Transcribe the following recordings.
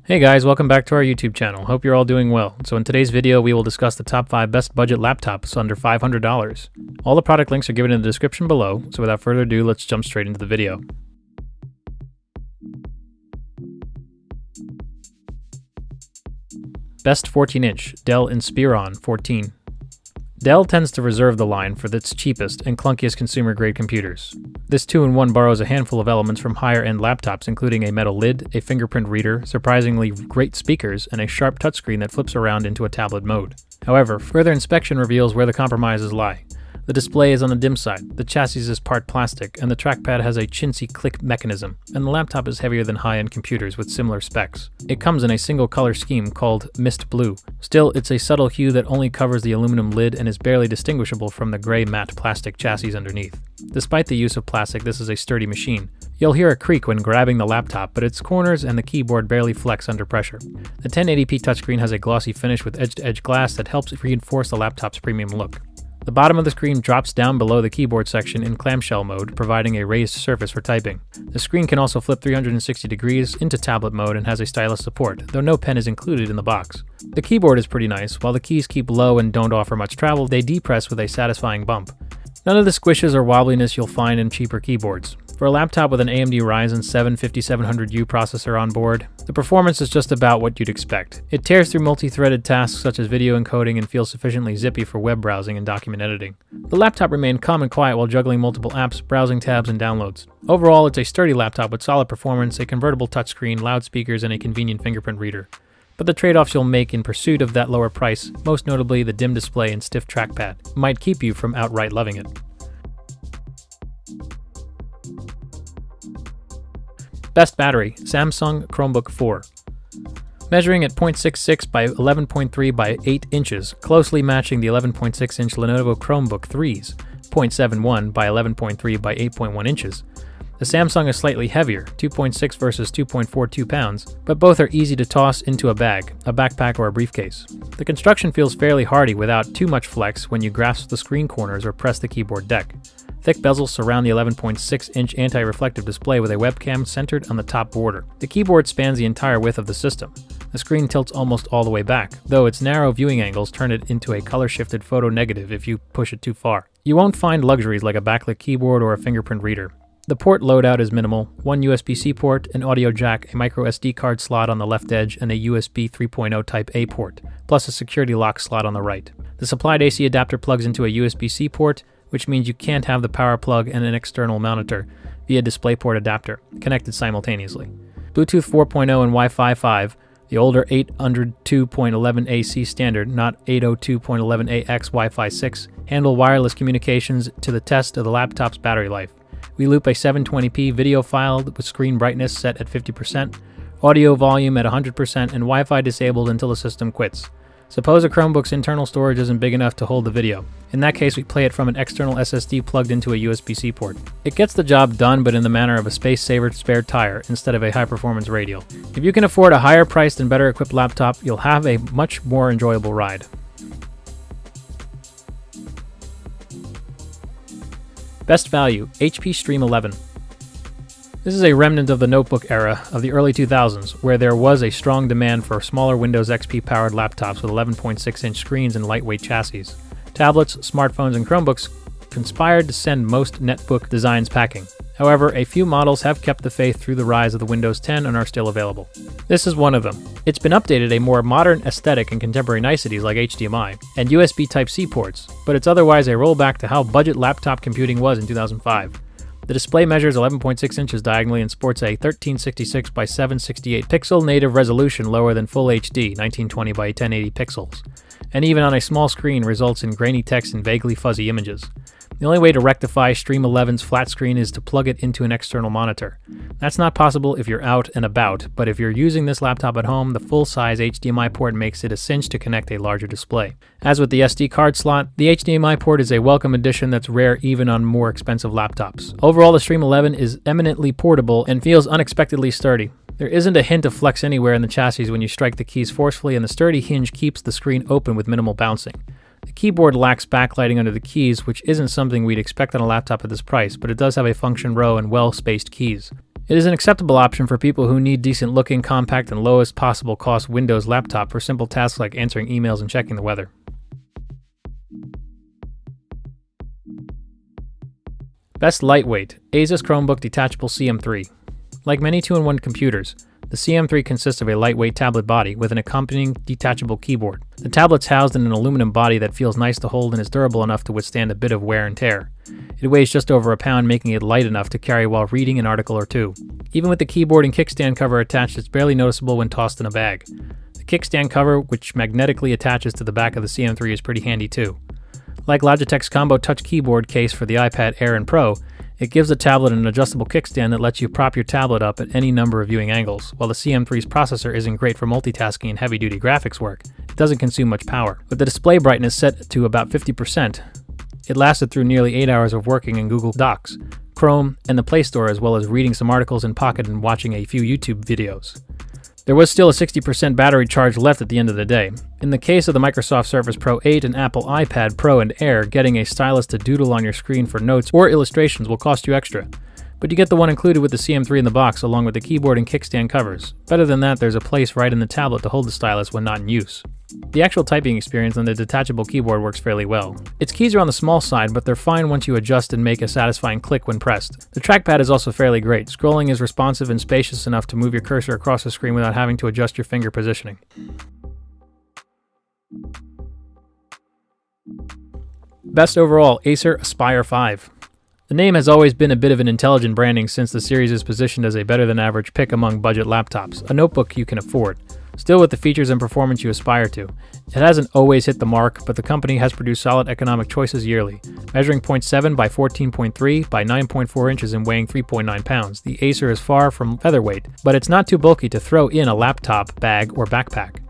Hey guys, welcome back to our YouTube channel. Hope you're all doing well. So in today's video, we will discuss the top 5 best budget laptops under $500. All the product links are given in the description below, so without further ado, let's jump straight into the video. Best 14-inch, Dell Inspiron 14. Dell tends to reserve the line for its cheapest and clunkiest consumer-grade computers. This 2-in-1 borrows a handful of elements from higher-end laptops, including a metal lid, a fingerprint reader, surprisingly great speakers, and a sharp touchscreen that flips around into a tablet mode. However, further inspection reveals where the compromises lie. The display is on the dim side, the chassis is part plastic, and the trackpad has a chintzy click mechanism, and the laptop is heavier than high-end computers with similar specs. It comes in a single color scheme called Mist Blue. Still, it's a subtle hue that only covers the aluminum lid and is barely distinguishable from the gray matte plastic chassis underneath. Despite the use of plastic, this is a sturdy machine. You'll hear a creak when grabbing the laptop, but its corners and the keyboard barely flex under pressure. The 1080p touchscreen has a glossy finish with edge-to-edge glass that helps reinforce the laptop's premium look. The bottom of the screen drops down below the keyboard section in clamshell mode, providing a raised surface for typing. The screen can also flip 360 degrees into tablet mode and has a stylus support, though no pen is included in the box. The keyboard is pretty nice. While the keys keep low and don't offer much travel, they depress with a satisfying bump. None of the squishes or wobbliness you'll find in cheaper keyboards. For a laptop with an AMD Ryzen 7 5700U processor on board, the performance is just about what you'd expect. It tears through multi-threaded tasks such as video encoding and feels sufficiently zippy for web browsing and document editing. The laptop remained calm and quiet while juggling multiple apps, browsing tabs, and downloads. Overall, it's a sturdy laptop with solid performance, a convertible touchscreen, loudspeakers, and a convenient fingerprint reader. But the trade-offs you'll make in pursuit of that lower price, most notably the dim display and stiff trackpad, might keep you from outright loving it. Best battery, Samsung Chromebook 4. Measuring at 0.66 by 11.3 by 8 inches, closely matching the 11.6-inch Lenovo Chromebook 3's 0.71 by 11.3 by 8.1 inches. The Samsung is slightly heavier, 2.6 versus 2.42 pounds, but both are easy to toss into a bag, a backpack, or a briefcase. The construction feels fairly hardy without too much flex when you grasp the screen corners or press the keyboard deck. Thick bezels surround the 11.6-inch anti-reflective display with a webcam centered on the top border. The keyboard spans the entire width of the system. The screen tilts almost all the way back, though its narrow viewing angles turn it into a color-shifted photo negative if you push it too far. You won't find luxuries like a backlit keyboard or a fingerprint reader. The port loadout is minimal: one USB-C port, an audio jack, a microSD card slot on the left edge, and a USB 3.0 Type A port, plus a security lock slot on the right. The supplied AC adapter plugs into a USB-C port, which means you can't have the power plug and an external monitor via DisplayPort adapter connected simultaneously. Bluetooth 4.0 and Wi-Fi 5, the older 802.11ac standard, not 802.11ax Wi-Fi 6, handle wireless communications to the test of the laptop's battery life. We loop a 720p video file with screen brightness set at 50%, audio volume at 100%, and Wi-Fi disabled until the system quits. Suppose a Chromebook's internal storage isn't big enough to hold the video. In that case, we play it from an external SSD plugged into a USB-C port. It gets the job done, but in the manner of a space-saver spare tire instead of a high-performance radial. If you can afford a higher-priced and better-equipped laptop, you'll have a much more enjoyable ride. Best value, HP Stream 11. This is a remnant of the notebook era of the early 2000s, where there was a strong demand for smaller Windows XP-powered laptops with 11.6-inch screens and lightweight chassis. Tablets, smartphones, and Chromebooks conspired to send most netbook designs packing. However, a few models have kept the faith through the rise of the Windows 10 and are still available. This is one of them. It's been updated a more modern aesthetic and contemporary niceties like HDMI and USB Type-C ports, but it's otherwise a rollback to how budget laptop computing was in 2005. The display measures 11.6 inches diagonally and sports a 1366 by 768 pixel native resolution lower than Full HD 1920 by 1080 pixels, and even on a small screen results in grainy text and vaguely fuzzy images. The only way to rectify Stream 11's flat screen is to plug it into an external monitor. That's not possible if you're out and about, but if you're using this laptop at home, the full-size HDMI port makes it a cinch to connect a larger display. As with the SD card slot, the HDMI port is a welcome addition that's rare even on more expensive laptops. Overall, the Stream 11 is eminently portable and feels unexpectedly sturdy. There isn't a hint of flex anywhere in the chassis when you strike the keys forcefully, and the sturdy hinge keeps the screen open with minimal bouncing. The keyboard lacks backlighting under the keys, which isn't something we'd expect on a laptop at this price, but it does have a function row and well-spaced keys. It is an acceptable option for people who need decent looking, compact, and lowest possible cost Windows laptop for simple tasks like answering emails and checking the weather. Best lightweight, Asus Chromebook Detachable CM3. Like many 2-in-1 computers, the CM3 consists of a lightweight tablet body with an accompanying detachable keyboard. The tablet's housed in an aluminum body that feels nice to hold and is durable enough to withstand a bit of wear and tear. It weighs just over a pound, making it light enough to carry while reading an article or two. Even with the keyboard and kickstand cover attached, it's barely noticeable when tossed in a bag. The kickstand cover, which magnetically attaches to the back of the CM3, is pretty handy too. Like Logitech's combo touch keyboard case for the iPad Air and Pro, it gives the tablet an adjustable kickstand that lets you prop your tablet up at any number of viewing angles. While the CM3's processor isn't great for multitasking and heavy-duty graphics work, it doesn't consume much power. With the display brightness set to about 50%, it lasted through nearly 8 hours of working in Google Docs, Chrome, and the Play Store, as well as reading some articles in Pocket and watching a few YouTube videos. There was still a 60% battery charge left at the end of the day. In the case of the Microsoft Surface Pro 8 and Apple iPad Pro and Air, getting a stylus to doodle on your screen for notes or illustrations will cost you extra. But you get the one included with the CM3 in the box along with the keyboard and kickstand covers. Better than that, there's a place right in the tablet to hold the stylus when not in use. The actual typing experience on the detachable keyboard works fairly well. Its keys are on the small side, but they're fine once you adjust and make a satisfying click when pressed. The trackpad is also fairly great. Scrolling is responsive and spacious enough to move your cursor across the screen without having to adjust your finger positioning. Best overall, Acer Aspire 5. The name has always been a bit of an intelligent branding since the series is positioned as a better-than-average pick among budget laptops, a notebook you can afford. Still with the features and performance you aspire to. It hasn't always hit the mark, but the company has produced solid economic choices yearly. Measuring 0.7 by 14.3 by 9.4 inches and weighing 3.9 pounds, the Acer is far from featherweight, but it's not too bulky to throw in a laptop, bag, or backpack.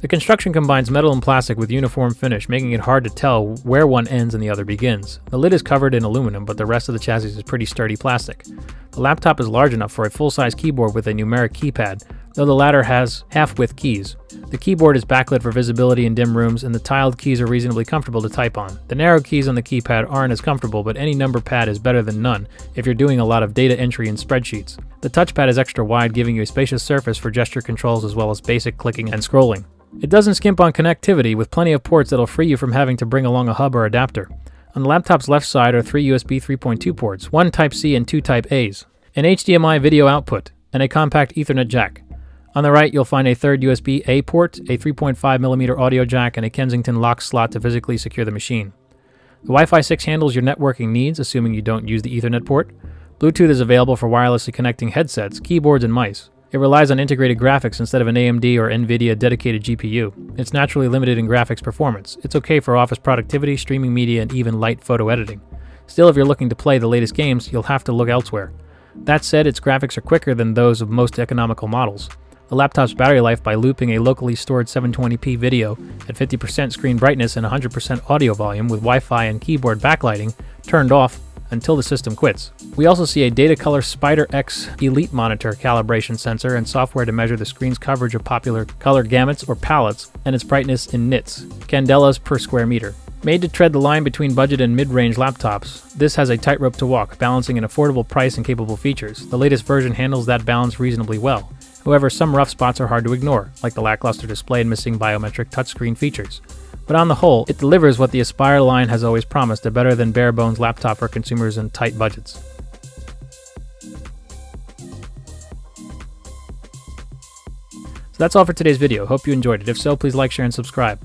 The construction combines metal and plastic with uniform finish, making it hard to tell where one ends and the other begins. The lid is covered in aluminum, but the rest of the chassis is pretty sturdy plastic. The laptop is large enough for a full-size keyboard with a numeric keypad, though the latter has half-width keys. The keyboard is backlit for visibility in dim rooms, and the tiled keys are reasonably comfortable to type on. The narrow keys on the keypad aren't as comfortable, but any number pad is better than none if you're doing a lot of data entry in spreadsheets. The touchpad is extra wide, giving you a spacious surface for gesture controls as well as basic clicking and scrolling. It doesn't skimp on connectivity, with plenty of ports that'll free you from having to bring along a hub or adapter. On the laptop's left side are 3 USB 3.2 ports, 1 Type-C and 2 Type-A's, an HDMI video output, and a compact Ethernet jack. On the right, you'll find a third USB-A port, a 3.5mm audio jack, and a Kensington lock slot to physically secure the machine. The Wi-Fi 6 handles your networking needs, assuming you don't use the Ethernet port. Bluetooth is available for wirelessly connecting headsets, keyboards, and mice. It relies on integrated graphics instead of an AMD or NVIDIA dedicated GPU. It's naturally limited in graphics performance. It's okay for office productivity, streaming media, and even light photo editing. Still, if you're looking to play the latest games, you'll have to look elsewhere. That said, its graphics are quicker than those of most economical models. The laptop's battery life, by looping a locally stored 720p video at 50% screen brightness and 100% audio volume with Wi-Fi and keyboard backlighting, turned off until the system quits. We also see a Datacolor Spider X Elite monitor calibration sensor and software to measure the screen's coverage of popular color gamuts or palettes and its brightness in nits, candelas per square meter. Made to tread the line between budget and mid-range laptops, this has a tightrope to walk, balancing an affordable price and capable features. The latest version handles that balance reasonably well. However, some rough spots are hard to ignore, like the lackluster display and missing biometric touchscreen features. But on the whole, it delivers what the Aspire line has always promised, a better than bare-bones laptop for consumers in tight budgets. So that's all for today's video. Hope you enjoyed it. If so, please like, share, and subscribe.